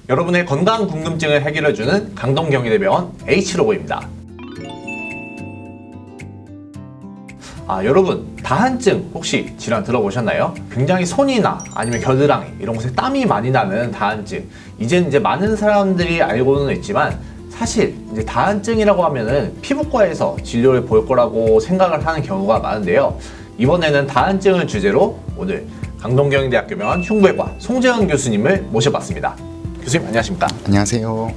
여러분의 건강 궁금증을 해결해주는 강동경희대병원 H로고입니다. 여러분, 다한증 혹시 질환 들어보셨나요? 굉장히 손이나 아니면 겨드랑이 이런 곳에 땀이 많이 나는 다한증. 이제 많은 사람들이 알고는 있지만 사실 이제 다한증이라고 하면은 피부과에서 진료를 볼 거라고 생각을 하는 경우가 많은데요. 이번에는 다한증을 주제로 오늘 강동경희대학교병원 흉부외과 송재현 교수님을 모셔봤습니다. 교수님 안녕하십니까? 안녕하세요.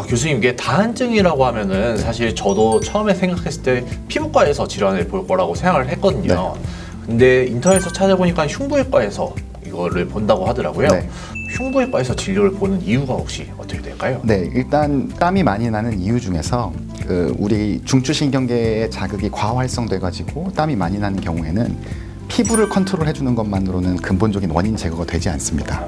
교수님, 이게 다한증이라고 하면은 사실 저도 처음에 생각했을 때 피부과에서 질환을 볼 거라고 생각을 했거든요. 네. 근데 인터넷에서 찾아보니까 흉부외과에서 이거를 본다고 하더라고요. 네. 흉부외과에서 진료를 보는 이유가 혹시 어떻게 될까요? 네, 일단 땀이 많이 나는 이유 중에서 우리 중추신경계의 자극이 과활성돼가지고 땀이 많이 나는 경우에는 피부를 컨트롤해주는 것만으로는 근본적인 원인 제거가 되지 않습니다.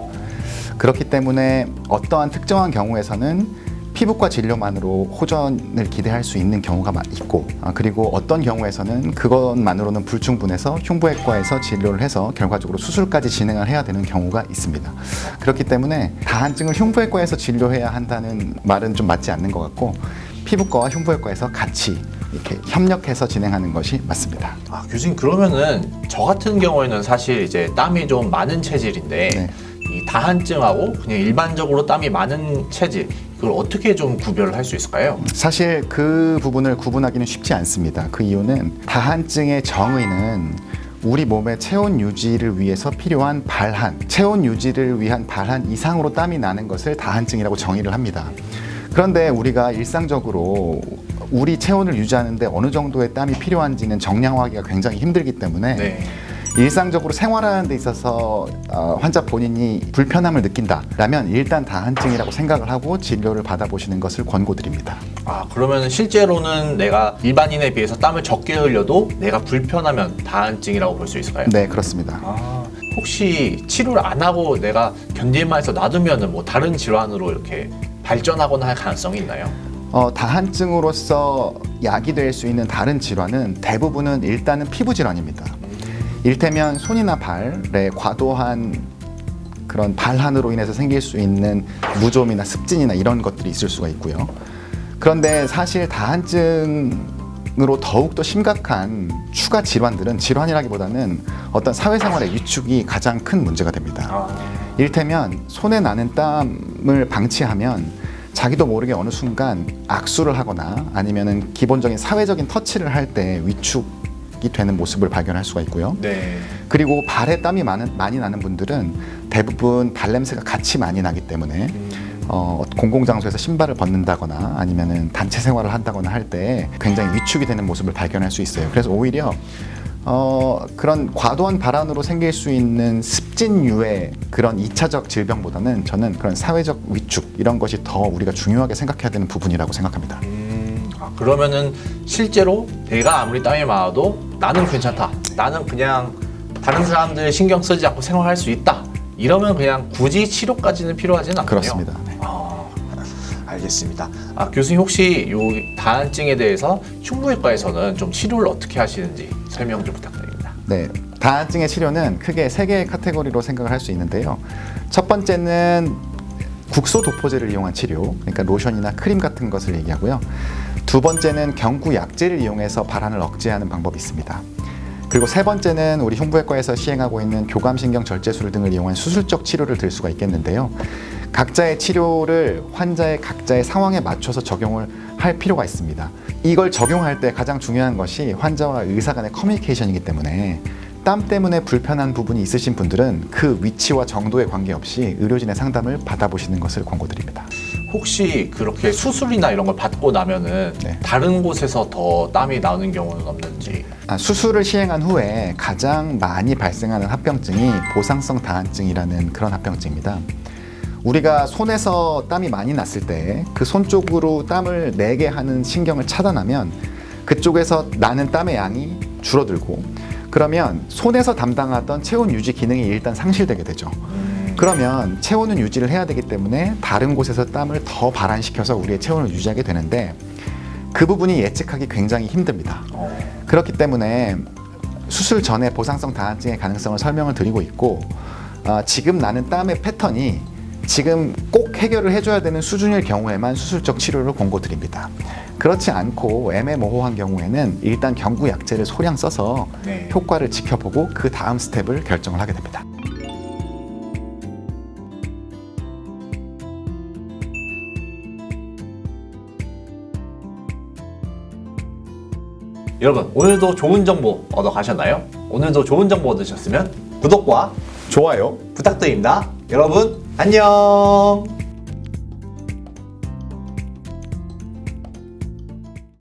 그렇기 때문에 어떠한 특정한 경우에서는 피부과 진료만으로 호전을 기대할 수 있는 경우가 있고, 그리고 어떤 경우에서는 그것만으로는 불충분해서 흉부외과에서 진료를 해서 결과적으로 수술까지 진행을 해야 되는 경우가 있습니다. 그렇기 때문에 다한증을 흉부외과에서 진료해야 한다는 말은 좀 맞지 않는 것 같고, 피부과와 흉부외과에서 같이 이렇게 협력해서 진행하는 것이 맞습니다. 교수님, 그러면은 저 같은 경우에는 사실 이제 땀이 좀 많은 체질인데 네. 이 다한증하고 그냥 일반적으로 땀이 많은 체질, 이걸 어떻게 좀 구별을 할 수 있을까요? 사실 그 부분을 구분하기는 쉽지 않습니다. 그 이유는 다한증의 정의는 우리 몸의 체온 유지를 위해서 필요한 발한, 체온 유지를 위한 발한 이상으로 땀이 나는 것을 다한증이라고 정의를 합니다. 그런데 우리가 일상적으로 우리 체온을 유지하는데 어느 정도의 땀이 필요한지는 정량화하기가 굉장히 힘들기 때문에 네. 일상적으로 생활하는 데 있어서 환자 본인이 불편함을 느낀다라면 일단 다한증이라고 생각을 하고 진료를 받아보시는 것을 권고드립니다. 그러면 실제로는 내가 일반인에 비해서 땀을 적게 흘려도 내가 불편하면 다한증이라고 볼 수 있을까요? 네, 그렇습니다. 혹시 치료를 안 하고 내가 견딜만 해서 놔두면은 뭐 다른 질환으로 이렇게 발전하거나 할 가능성이 있나요? 다한증으로서 야기될 수 있는 다른 질환은 대부분은 일단은 피부 질환입니다. 이를테면 손이나 발에 과도한 그런 발한으로 인해서 생길 수 있는 무좀이나 습진이나 이런 것들이 있을 수가 있고요. 그런데 사실 다한증으로 더욱더 심각한 추가 질환들은 질환이라기보다는 어떤 사회생활의 위축이 가장 큰 문제가 됩니다. 이를테면 손에 나는 땀을 방치하면 자기도 모르게 어느 순간 악수를 하거나 아니면은 기본적인 사회적인 터치를 할 때 위축이 되는 모습을 발견할 수가 있고요. 네. 그리고 발에 땀이 많이 나는 분들은 대부분 발냄새가 같이 많이 나기 때문에 공공장소에서 신발을 벗는다거나 아니면은 단체 생활을 한다거나 할 때 굉장히 위축이 되는 모습을 발견할 수 있어요. 그래서 오히려 그런 과도한 발한으로 생길 수 있는 습진류의 그런 2차적 질병보다는 저는 그런 사회적 위축 이런 것이 더 우리가 중요하게 생각해야 되는 부분이라고 생각합니다. 그러면은 실제로 내가 아무리 땀이 많아도 나는 괜찮다, 나는 그냥 다른 사람들 신경 쓰지 않고 생활할 수 있다, 이러면 그냥 굳이 치료까지는 필요하지는 않군요. 그렇습니다. 네. 알겠습니다. 교수님, 혹시 이 다한증에 대해서 흉부외과에서는 좀 치료를 어떻게 하시는지 설명 좀 부탁드립니다. 네, 다한증의 치료는 크게 세 개의 카테고리로 생각을 할 수 있는데요. 첫 번째는 국소 도포제를 이용한 치료, 그러니까 로션이나 크림 같은 것을 얘기하고요. 두 번째는 경구 약제를 이용해서 발한을 억제하는 방법이 있습니다. 그리고 세 번째는 우리 흉부외과에서 시행하고 있는 교감신경 절제술 등을 이용한 수술적 치료를 들 수가 있겠는데요. 각자의 치료를 환자의 각자의 상황에 맞춰서 적용을 할 필요가 있습니다. 이걸 적용할 때 가장 중요한 것이 환자와 의사 간의 커뮤니케이션이기 때문에 땀 때문에 불편한 부분이 있으신 분들은 그 위치와 정도에 관계없이 의료진의 상담을 받아보시는 것을 권고드립니다. 혹시 그렇게 수술이나 이런 걸 받고 나면은 네. 다른 곳에서 더 땀이 나는 경우는 없는지? 수술을 시행한 후에 가장 많이 발생하는 합병증이 보상성 다한증이라는 그런 합병증입니다. 우리가 손에서 땀이 많이 났을 때 그 손 쪽으로 땀을 내게 하는 신경을 차단하면 그쪽에서 나는 땀의 양이 줄어들고, 그러면 손에서 담당하던 체온 유지 기능이 일단 상실되게 되죠. 그러면 체온은 유지를 해야 되기 때문에 다른 곳에서 땀을 더 발한시켜서 우리의 체온을 유지하게 되는데 그 부분이 예측하기 굉장히 힘듭니다. 그렇기 때문에 수술 전에 보상성 다한증의 가능성을 설명을 드리고 있고, 지금 나는 땀의 패턴이 지금 꼭 해결을 해줘야 되는 수준일 경우에만 수술적 치료를 권고드립니다. 그렇지 않고 애매모호한 경우에는 일단 경구 약제를 소량 써서 네. 효과를 지켜보고 그 다음 스텝을 결정을 하게 됩니다. 여러분 오늘도 좋은 정보 얻어 가셨나요? 오늘도 좋은 정보 얻으셨으면 구독과 좋아요. 부탁드립니다. 여러분 안녕.